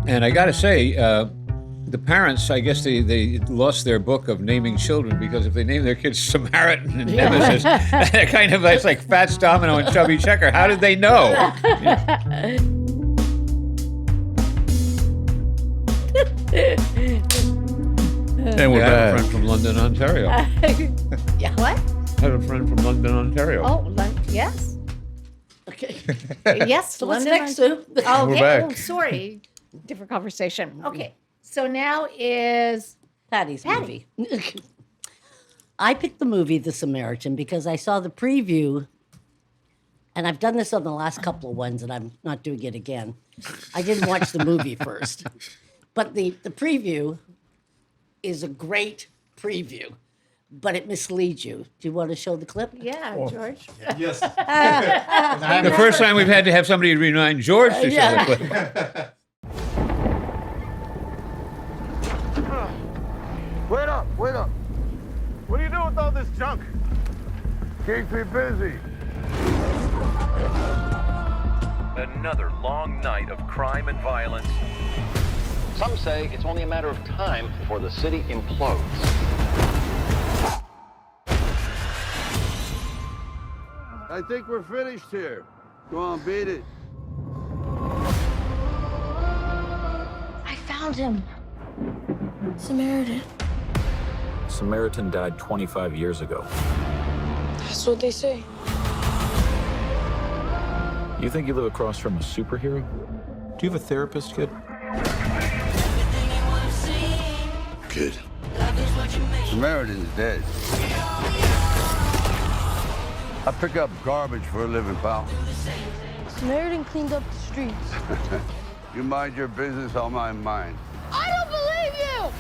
And I got to say, the parents, I guess they lost their book of naming children because if they name their kids Samaritan and Nemesis, kind of it's like Fats Domino and Chubby Checker. How did they know? Yeah. And we're I have a back. friend from London, Ontario. Yeah, what? I have a friend from London, Ontario. Oh, yes. Okay. Yes. So what's London, next, Sue? Oh, We're yeah. back. Oh, sorry. Different conversation. Okay. So now is Patty's Patty. I picked the movie The Samaritan because I saw the preview, and I've done this on the last couple of ones, and I'm not doing it again. I didn't watch the movie first, but the preview is a great preview, but it misleads you. Do you want to show the clip? Yeah, George. Yes. The first time we've had to have somebody remind George to show the clip. Wait up, wait up. What do you do with all this junk? Keeps me busy. Another long night of crime and violence. Some say it's only a matter of time before the city implodes. I think we're finished here. Go on, beat it. I found him. Samaritan. Samaritan died 25 years ago. That's what they say. You think you live across from a superhero? Do you have a therapist, kid? Kid. Samaritan's dead. I pick up garbage for a living, pal. Samaritan cleaned up the streets. You mind your business, I'll mind mine. I don't believe you!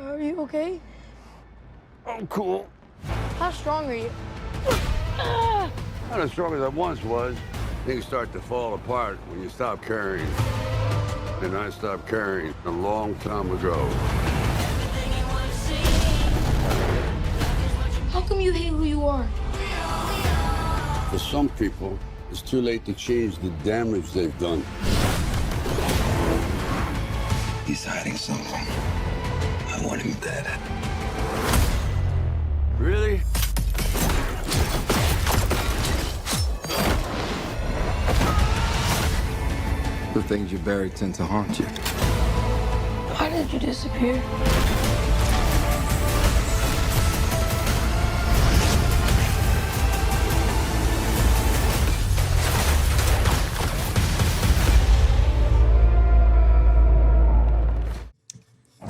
Are you okay? I'm cool. How strong are you? Not as strong as I once was. Things start to fall apart when you stop caring. And I stopped caring a long time ago. How come you hate who you are? For some people, it's too late to change the damage they've done. He's hiding something. I want him dead. Really? The things you bury tend to haunt you. Why did you disappear?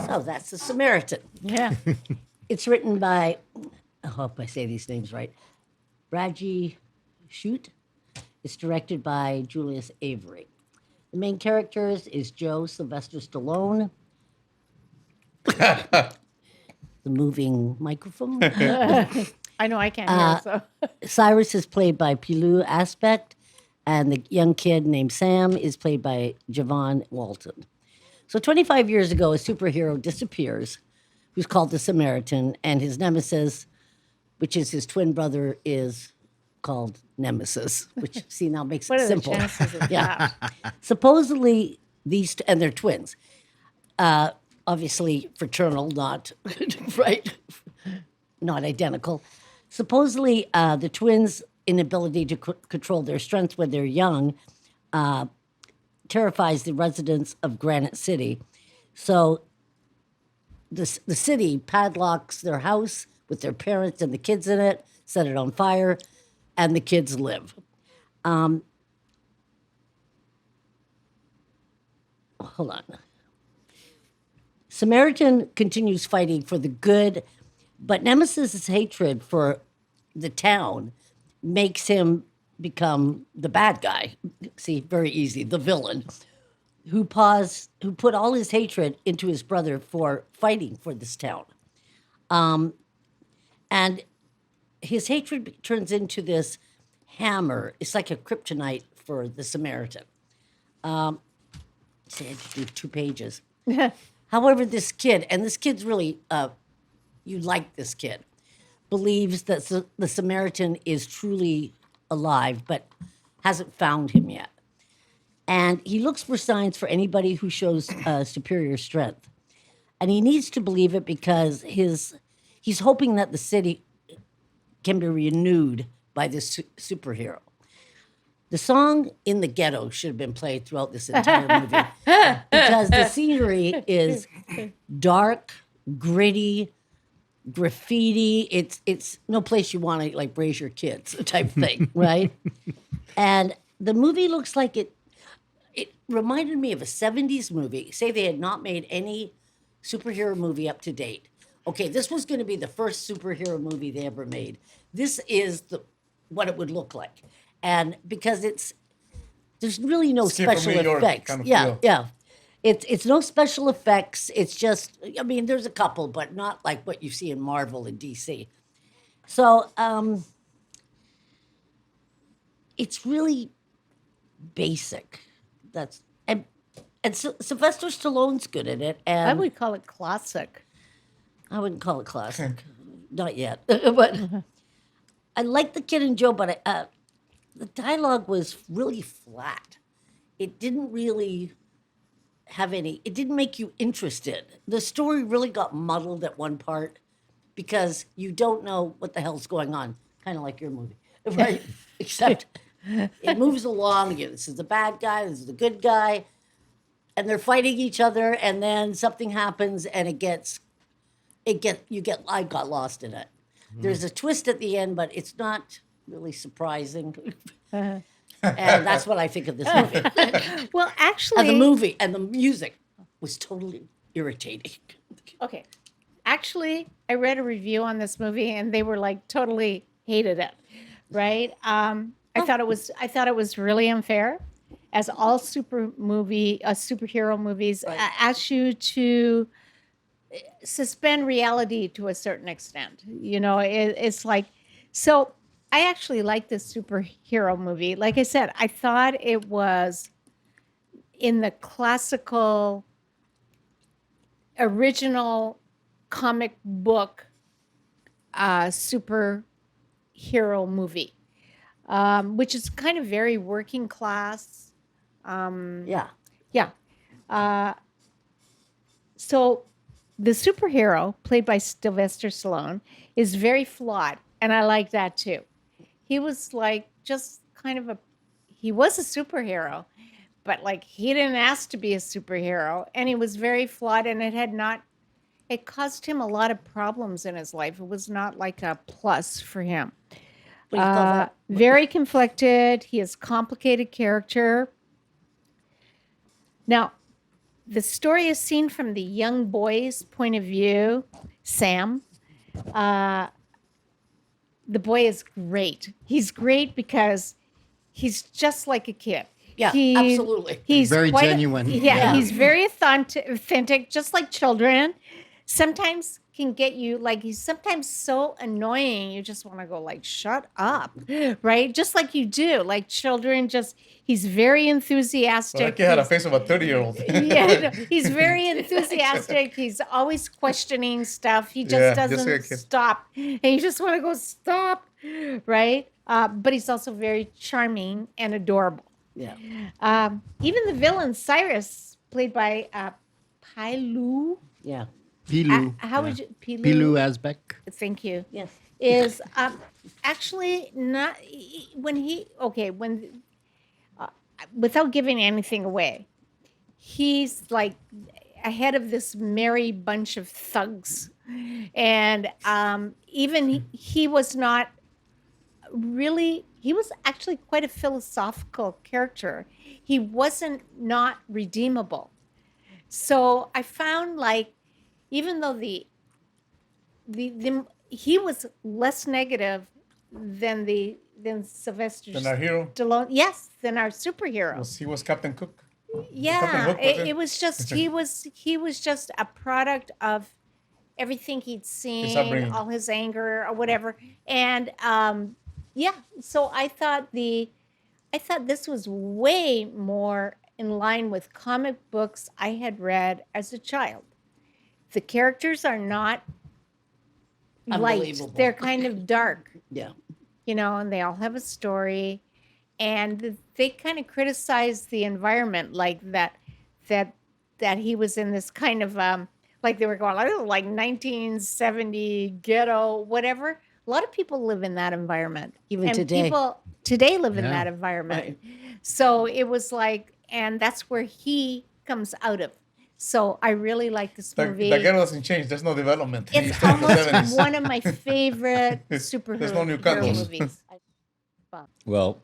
So that's The Samaritan. Yeah. It's written by, I hope I say these names right, Raji Shoot. It's directed by Julius Avery. The main characters is Joe Sylvester Stallone, the moving microphone. I know I can't hear, so. Cyrus is played by Pilu Aspect, and the young kid named Sam is played by Javon Walton. So 25 years ago, a superhero disappears who's called the Samaritan, and his nemesis, which is his twin brother, is called Nemesis, which, see, now makes What it are simple. the chances of Yeah. that? Supposedly, and they're twins. Obviously, fraternal, not, right? Not identical. Supposedly, the twins' inability to control their strength when they're young terrifies the residents of Granite City. So the city padlocks their house with their parents and the kids in it, set it on fire, and the kids live. Hold on. Samaritan continues fighting for the good, but Nemesis's hatred for the town makes him become the bad guy. See, very easy, the villain, who put all his hatred into his brother for fighting for this town. And his hatred turns into this hammer. It's like a kryptonite for the Samaritan. See, I had to do 2 pages. However, this kid's really, you like this kid. believes that the Samaritan is truly alive, but hasn't found him yet. And he looks for signs for anybody who shows superior strength. And he needs to believe it because he's hoping that the city can be renewed by this superhero. The song "In the Ghetto" should have been played throughout this entire movie because the scenery is dark, gritty, graffiti. It's no place you want to like raise your kids type thing, right? And the movie looks like it reminded me of a 70s movie. Say they had not made any superhero movie up to date. Okay, this was going to be the first superhero movie they ever made. This is what it would look like. And because there's really no special effects. Kind of yeah, feel. yeah. It's no special effects. It's just, I mean, there's a couple, but not like what you see in Marvel and DC. So it's really basic. And Sylvester Stallone's good at it. And I would call it classic. I wouldn't call it classic, not yet. But I like the Kid and Joe, but the dialogue was really flat. It didn't really have any. It didn't make you interested. The story really got muddled at one part because you don't know what the hell's going on. Kind of like your movie, right? Except it moves along. This is the bad guy. This is the good guy, and they're fighting each other. And then something happens, and I got lost in it. There's a twist at the end, but it's not really surprising. And that's what I think of this movie. Well, And actually, the movie and the music was totally irritating. okay. Actually, I read a review on this movie, and they were like totally hated it. Right? I thought it was really unfair, as all superhero movies ask you to suspend reality to a certain extent. You know, it's like, so I actually like this superhero movie. Like I said, I thought it was in the classical original comic book superhero movie, which is kind of very working class. Yeah. Yeah. So the superhero, played by Sylvester Stallone, is very flawed. And I like that too. He was like just kind of he was a superhero, but like he didn't ask to be a superhero. And he was very flawed, and it caused him a lot of problems in his life. It was not like a plus for him. What do you call that? Very conflicted. He has complicated character. Now, the story is seen from the young boy's point of view, Sam. The boy is great. He's great because he's just like a kid. Yeah, absolutely. He's Very quite genuine. Yeah, he's very authentic, just like children. Sometimes can get you, like, he's sometimes so annoying, you just want to go like, shut up, right? Just like you do, like children. He's very enthusiastic. Like he had a face of a 30-year-old. Yeah, he's very enthusiastic. He's always questioning stuff. He just doesn't stop. And you just want to go, stop, right? But he's also very charming and adorable. Yeah. Even the villain, Cyrus, played by Pilu. Yeah. Pilu. How would you... Pilu Asbeck. Thank you. Yes. Is actually not... without giving anything away, he's like ahead of this merry bunch of thugs. And even he was not really... He was actually quite a philosophical character. He wasn't not redeemable. So I found, like, even though he was less negative than Sylvester Than our hero? Stallone. Yes, than our superhero. He was Captain Cook. Yeah, Captain Hook, was it was just he was just a product of everything he'd seen, upbringing. all his anger or whatever. And yeah, so I thought this was way more in line with comic books I had read as a child. The characters are not, light. Unbelievable. They're kind of dark, Yeah. you know, and they all have a story. And they kind of criticize the environment, like that he was in this kind of like they were going like 1970 ghetto, whatever. A lot of people live in that environment. Even and today. people today live in Yeah. that environment. So it was like, and that's where he comes out of. So I really like this The movie. ghetto doesn't change. There's no development. It's It's like the 70s. almost one of my favorite superhero There's no new hero couples. movies. Well,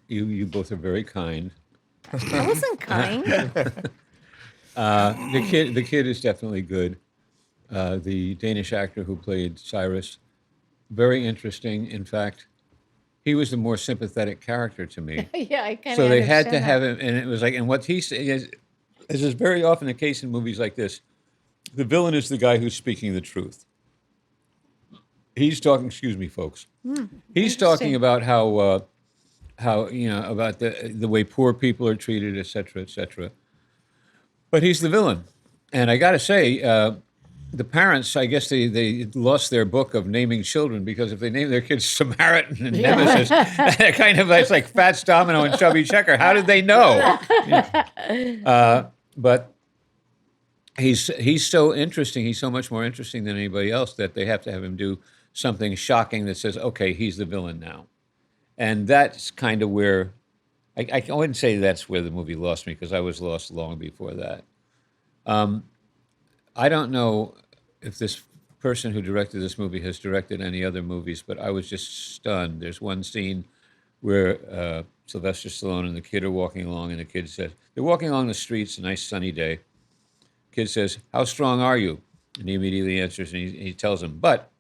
you both are very kind. I wasn't kind. The kid is definitely good. The Danish actor who played Cyrus, very interesting. In fact, he was the more sympathetic character to me. Yeah, I kind of. So they had to have him, and it was like, and what he said is, as is very often the case in movies like this, the villain is the guy who's speaking the truth. He's talking, excuse me, folks. He's talking about how about the way poor people are treated, et cetera, et cetera. But he's the villain, and I got to say, the parents, I guess they lost their book of naming children, because if they name their kids Samaritan and Nemesis, kind of it's like Fats Domino and Chubby Checker. How did they know? But he's so interesting. He's so much more interesting than anybody else that they have to have him do something shocking that says, okay, he's the villain now. And that's kind of where, I wouldn't say that's where the movie lost me, because I was lost long before that. I don't know if this person who directed this movie has directed any other movies, but I was just stunned. There's one scene where Sylvester Stallone and the kid are walking along, and the kid says, they're walking along the streets, a nice sunny day. Kid says, how strong are you? And he immediately answers, and he tells him, but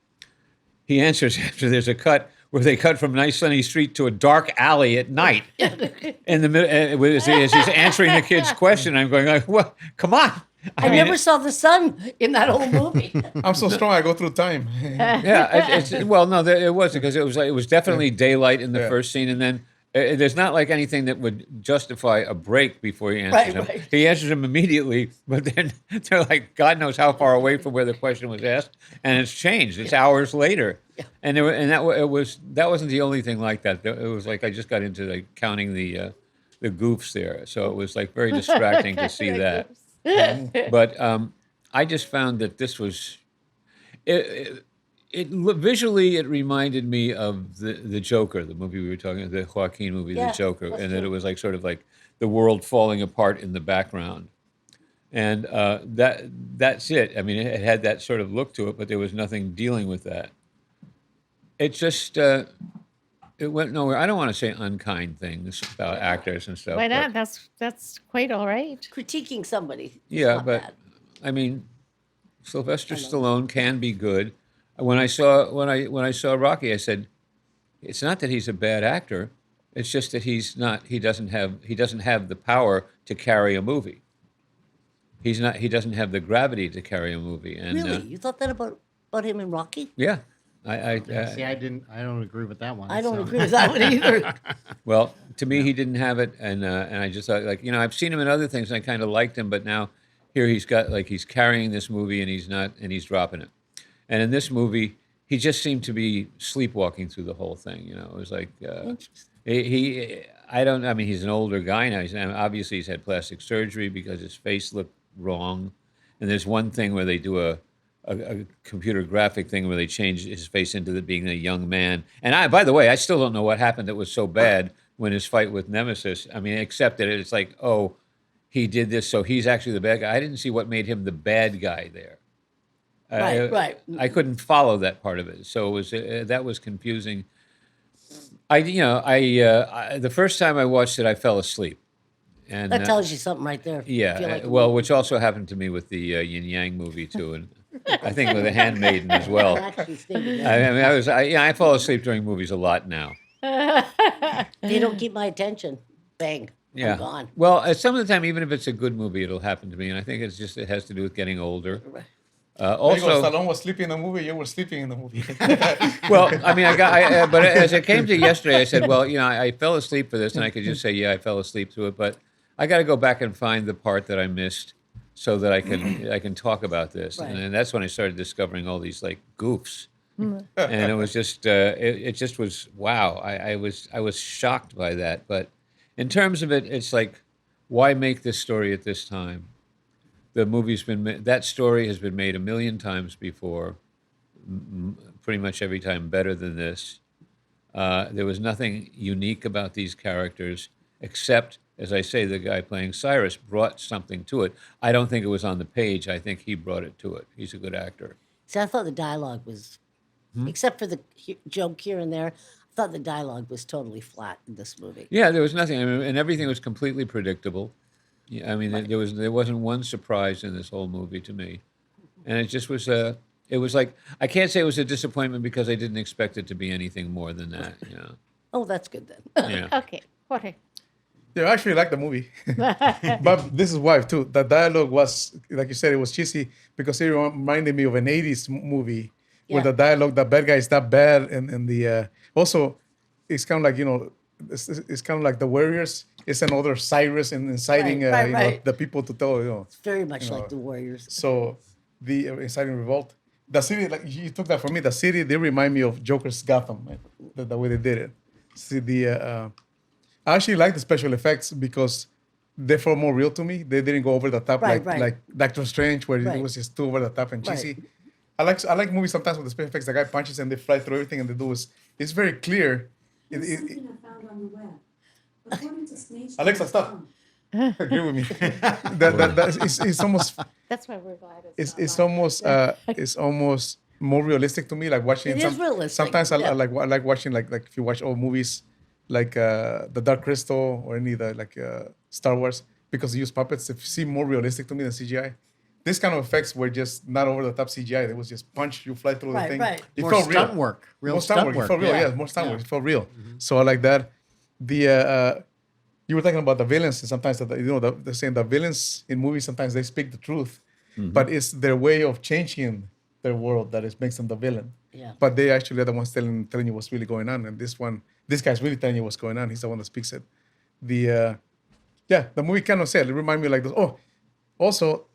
he answers after there's a cut where they cut from a nice sunny street to a dark alley at night. In the middle, as he's answering the kid's question, I'm going like, "What? Come on!" I mean, never saw the sun in that whole movie. I'm so strong. I go through time. Yeah, well, no, it wasn't, because it was definitely daylight in the first scene, and then there's not like anything that would justify a break before he answers him. Right. He answers him immediately, but then they're like, God knows how far away from where the question was asked, and it's changed. It's hours later, and that wasn't the only thing like that. It was like I just got into like counting the goofs there, so it was like very distracting to see that. But I just found that this was visually it reminded me of the Joker, the movie we were talking about, the Joaquin movie, Yeah, the Joker, that's and that true. it was like sort of like the world falling apart in the background, and that's it. I mean, it had that sort of look to it, but there was nothing dealing with that. It just it went nowhere. I don't want to say unkind things about actors and stuff. Why not? but- That's quite all right. Critiquing somebody. is Yeah, not but bad. I mean, Sylvester Stallone can be good. When I saw Rocky, I said, it's not that he's a bad actor. It's just that he doesn't have the power to carry a movie. He doesn't have the gravity to carry a movie. And Really? You thought that about him in Rocky? yeah, See, I don't agree with that one. I don't so. agree with that one either. well, to me, he didn't have it, and I just thought, like, I've seen him in other things, and I kind of liked him, but now here he's carrying this movie, and he's dropping it. And in this movie, he just seemed to be sleepwalking through the whole thing. It was like he's an older guy now. Obviously, he's had plastic surgery because his face looked wrong. And there's one thing where they do a computer graphic thing where they change his face into being a young man. And by the way, I still don't know what happened that was so bad when his fight with Nemesis. I mean, except that it's like, oh, he did this, so he's actually the bad guy. I didn't see what made him the bad guy there. Right. I couldn't follow that part of it, so it was that was confusing. The first time I watched it, I fell asleep, and That tells you something right there. If you yeah, like a well, movie. which also happened to me with the Yin Yang movie too, and I think with The Handmaiden as well. Actually stated that. I fall asleep during movies a lot now. They don't keep my attention. Bang. Yeah. I'm gone. Well, some of the time, even if it's a good movie, it'll happen to me, and I think it has to do with getting older. Also, Stallone was sleeping in the movie. You were sleeping in the movie. Well, I mean, but as it came to yesterday, I said, well, I fell asleep for this, and I could just say, yeah, I fell asleep through it, but I got to go back and find the part that I missed. so that I can talk about this. Right. And that's when I started discovering all these like goofs. And it was just it just was wow. I was shocked by that. But in terms of it, it's like, why make this story at this time? The movie's been that story has been made a million times before, pretty much every time better than this. There was nothing unique about these characters, except, as I say, the guy playing Cyrus brought something to it. I don't think it was on the page. I think he brought it to it. He's a good actor. See, I thought the dialogue was, except for the joke here and there, I thought the dialogue was totally flat in this movie. Yeah, there was nothing, I mean, and everything was completely predictable. Yeah, I mean, there wasn't one surprise in this whole movie to me, and it just was it was like, I can't say it was a disappointment because I didn't expect it to be anything more than that. You know. Oh, that's good then. Yeah. Okay, Jorge. Yeah, I actually like the movie. But this is why, too. The dialogue was, like you said, it was cheesy because it reminded me of an 80s movie where the dialogue, the bad guy is that bad. And the also, it's kind of like, you know, it's kind of like the Warriors. It's another Cyrus inciting Right, you right. know, the people to tell, you know. It's very much You know, like the Warriors. So the inciting revolt. The city, like you took that from me, the city, they remind me of Joker's Gotham, man, the way they did it. See, I actually like the special effects because they felt more real to me. They didn't go over the top like Doctor Strange, where it was just too over the top and cheesy. I like movies sometimes with the special effects. The guy punches and they fly through everything, and they do is it's very clear. Something I found on the web. According to Snakes. Alexa, stop. Agree with me. It's almost. That's why we're glad It's almost more realistic to me. Like watching. It is realistic. Sometimes I like watching like if you watch old movies like The Dark Crystal or any of the like Star Wars, because they use puppets. It seem more realistic to me than CGI. This kind of effects were just not over the top CGI. It was just punch, you fly through the thing. Right. It More felt stunt real. work. Real More stunt work. work. It felt real. Yeah. Yeah, more stunt work. It felt real. So I like that. The you were talking about the villains, and sometimes they're saying the villains in movies sometimes they speak the truth, but it's their way of changing their world that makes them the villain. Yeah. But they actually are the ones telling you what's really going on, and this guy's really telling you what's going on. He's the one that speaks it. The movie kind of said it reminded me like this. Oh, also,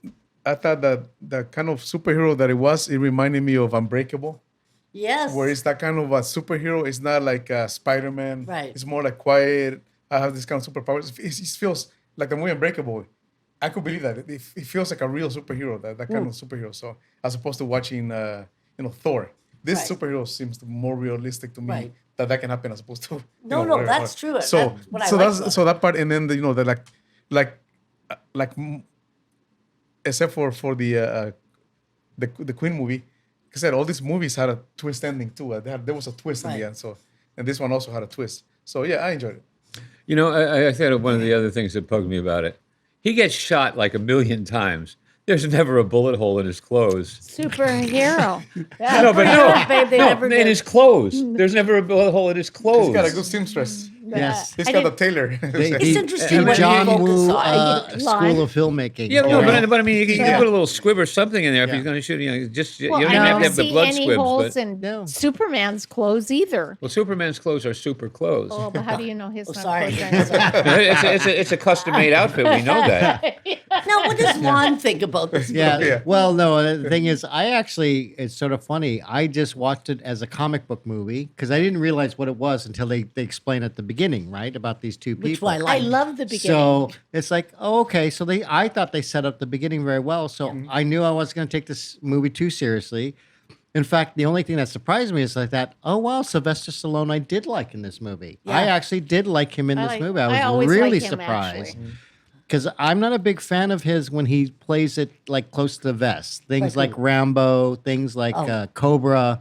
I thought that the kind of superhero that it reminded me of Unbreakable. Yes. Where it's that kind of a superhero. It's not like Spider-Man. Right. It's more like quiet. I have this kind of superpowers. It feels like the movie Unbreakable. I could believe that. It feels like a real superhero, that kind of superhero. So as opposed to watching, Thor. This superhero seems more realistic to me. Right. That can happen as opposed to. No, that's true. So That's what I like about so that part, and then the except for the Queen movie, like I said, all these movies had a twist ending too. There was a twist in the end. So, and this one also had a twist. So yeah, I enjoyed it. You know, I thought of one of the other things that bugged me about it. He gets shot like 1,000,000 times. There's never a bullet hole in his clothes. Superhero. No, in his clothes. There's never a bullet hole in his clothes. He's got a good seamstress. Yes. He's got a tailor. It's interesting what John you Woo focus on. School of Filmmaking. Yeah, no, but I mean, you can Yeah. put a little squib or something in there if Yeah. he's going to shoot. You Well, don't I even have never to have the see blood any squibs. holes But, in No. Superman's clothes either. well, Superman's clothes are super clothes. Oh, but how do you know his not sorry. clothes aren't? It's a custom-made outfit. We know that. Now, what does Juan think about this movie? Yeah. Well, no, the thing is, it's sort of funny. I just watched it as a comic book movie because I didn't realize what it was until they explain at the beginning, right? About these two Which people. one I I like. love the beginning. So it's like, oh, okay. So I thought they set up the beginning very well. So I knew I wasn't going to take this movie too seriously. In fact, the only thing that surprised me is like that. Oh wow, Sylvester Stallone, I did like in this movie. Yeah. I actually did like him in this movie. I was always really like him, surprised actually. because I'm not a big fan of his when he plays it like close to the vest. Things Like like Rambo, things like Cobra.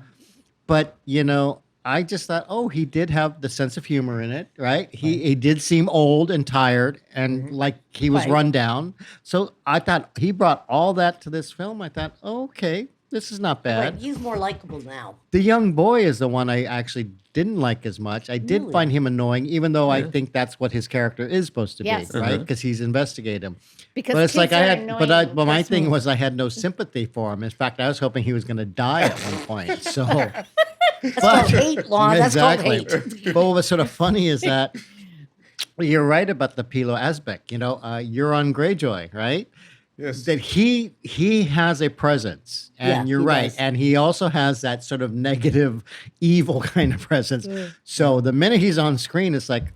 But I just thought, oh, he did have the sense of humor in it, right? He did seem old and tired and like he was Right. run down. So I thought he brought all that to this film. I thought, oh, okay, this is not bad. Right, he's more likable now. The young boy is the one I actually didn't like as much. I did Really? find him annoying, even though I think that's what his character is supposed to Yes. be, right? Because he's investigating him. Because But it's like kids I are had, but annoying. my Trust thing me. was I had no sympathy for him. In fact, I was hoping he was going to die at one point. So That's called hate, Juan. That's called hate. but what was sort of funny is that you're right about the Pilo Asbeck. You're on Greyjoy, right? Yes. that he has a presence, and Yeah, you're he right, does. and he also has that sort of negative, evil kind of presence. So the minute he's on screen, it's like,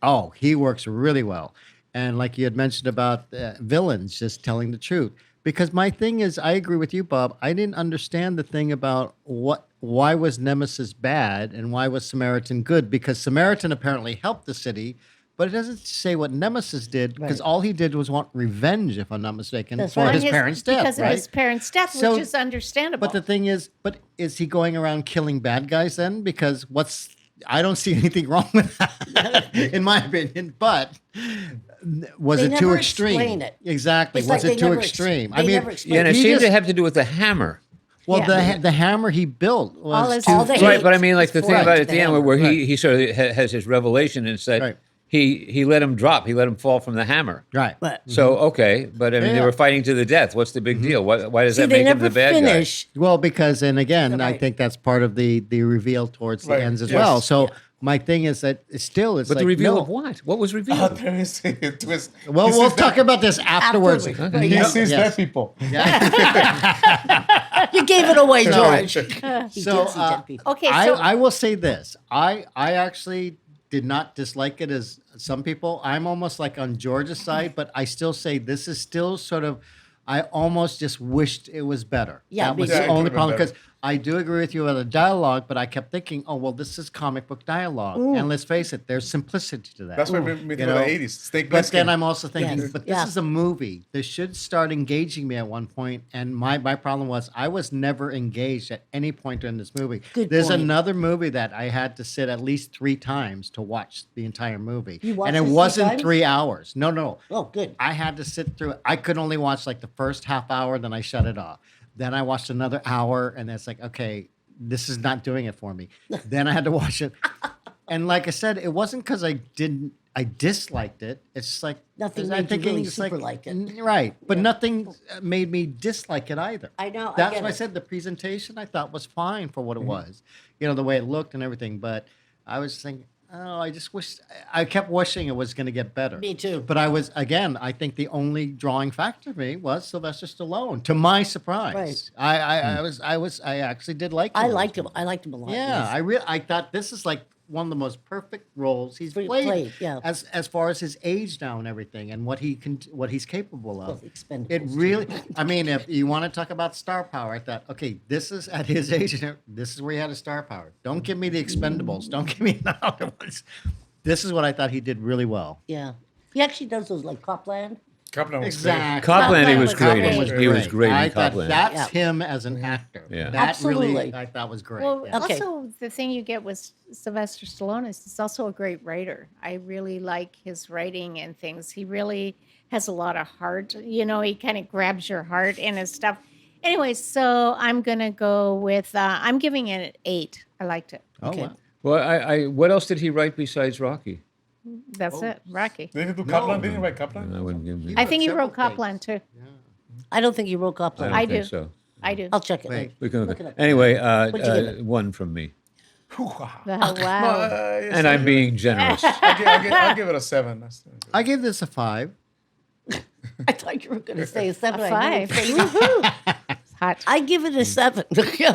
oh, he works really well. And like you had mentioned about villains just telling the truth. Because my thing is, I agree with you, Bob. I didn't understand the thing about why was Nemesis bad and why was Samaritan good? Because Samaritan apparently helped the city, but it doesn't say what Nemesis did, because Right. all he did was want revenge, if I'm not mistaken, That's for right. his On parents' death, because right? of his parents' death, So- which is understandable. But the thing is, is he going around killing bad guys then? Because I don't see anything wrong with that, in my opinion. But was They it too never extreme? explain it. Exactly. It's was like it they too never extreme? they never explain Yeah, and it He seemed just- to have to do with the hammer. Well, Yeah. the hammer he built was All his- too all the thick. hate. Right, but I mean, like the It's thing right about to it at the the end, hammer. where Right. he sort of has his revelation and said Right. he let him drop, he let him fall from the hammer. Right. But So okay, but I mean, they Yeah. were fighting to the death. What's the big deal? Why does see, that they make him never the bad finish. Well, because, and again, I Right. think that's part of the reveal towards the Right. ends as Yes. well. So my thing is that it's still, it's guy? But like, the reveal no. of what? What was Oh, revealed? there is a twist. Well, He we'll sees talk dead- about this afterwards. Afterwards. He Yeah. sees Yes. dead people. You gave it away, George. So, He did see dead people. Okay, so I will say this. I actually did not dislike it as some people. I'm almost like on George's side, but I still say this is still sort of, I almost just wished it was better. Yeah, that was me the too. it only could've been problem, better. because I do agree with you about the dialogue, but I kept thinking, oh, well, this is comic book dialogue. And let's face it, there's simplicity to that. That's what made me You think of know? the 80s. Snake But Plissken. then I'm also thinking, Yes. but this Yeah. is a movie. This should start engaging me at one point. And my problem was I was never engaged at any point during this movie. Good There's point. another movie that I had to sit at least 3 times to watch the entire movie. You watched and it it 3 wasn't times? 3 hours. No. Oh, good. I had to sit through it. I could only watch like the first half hour, then I shut it off. Then I watched another hour, and it's like, okay, this is not doing it for me. Then I had to watch it. And like I said, it wasn't because I disliked it. It's just like Nothing I'm made you really it's super like it. Right. But nothing made me dislike it either. I know, I That's get why I it. said the presentation I thought was fine for what it was. You know, the way it looked and everything. But I was thinking, oh, I just wish, I kept wishing it was going to get better. Me too. But I think the only drawing factor for me was Sylvester Stallone, to my surprise. Right. I actually did like him. I liked him. I liked him a lot. Yeah, yes. I thought this is like one of the most perfect roles he's Played, played. yeah. As far as his age now and everything, and what he's capable of. Well, Expendables, It really, I mean, if you want to talk about star power, I thought, okay, this is at his age, and this is where he had a star power. Don't give me the Expendables. Don't give me the other ones. This is what I thought he did really well. Yeah. He actually does those like Copland. Copland was Exactly. Copland, he was Copland great. was He was great I in thought Copland. that's Yeah. him as an actor. Yeah. That Absolutely. really, I thought was great. Well, yeah. Okay. also the thing you get with Sylvester Stallone is he's also a great writer. I really like his writing and things. He really has a lot of heart. You know, he kind of grabs your heart and his stuff. Anyway, so I'm gonna go with I'm giving it an 8. I liked it. Oh, Okay. wow. Well, I what else did he write besides Rocky? That's it, Rocky. Did he do Copland? Didn't he write Copland? I wouldn't give him. I think he several wrote Copland too. I don't think he wrote I Copland. don't I think do. so. I do. I'll check it. Wait. We can Look it up. anyway. What'd you give it? 1 from me, Wow. Yes, and I'm being generous. I'll give it a 7. That's I give this a 5. I thought you were going to say a 7. A I 5. knew it. Woohoo. It's hot. I give it a 7.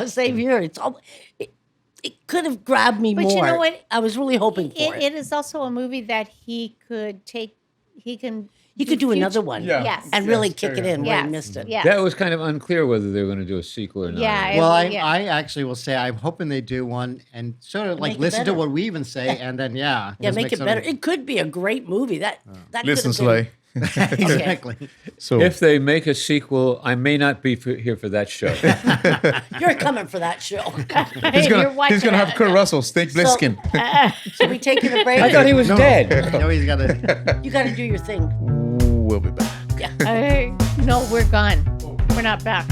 Same here. It could have grabbed me But more. you know what? I was really hoping for it. It is also a movie that he could take. He can. He could do future- another one. Yeah. Yes. And really Yes, kick it carry in on. where Yes. he missed it. Yes. That was kind of unclear whether they were going to do a sequel or not. Yeah, Well, yeah. I actually will say I'm hoping they do one and sort of like Make it listen to better. what we even say, and then Yeah, just make it something- better. It could be a great movie. That Listen, could have been- Slay. exactly. So If they make a sequel, I may not be here for that show. You're coming for that show. he's You're gonna watching have it. Kurt Russell, Snake Plissken. So we taking a break? I thought he was dead. No, he's got to. You got to do your thing. We'll be back. No, we're gone. We're not back.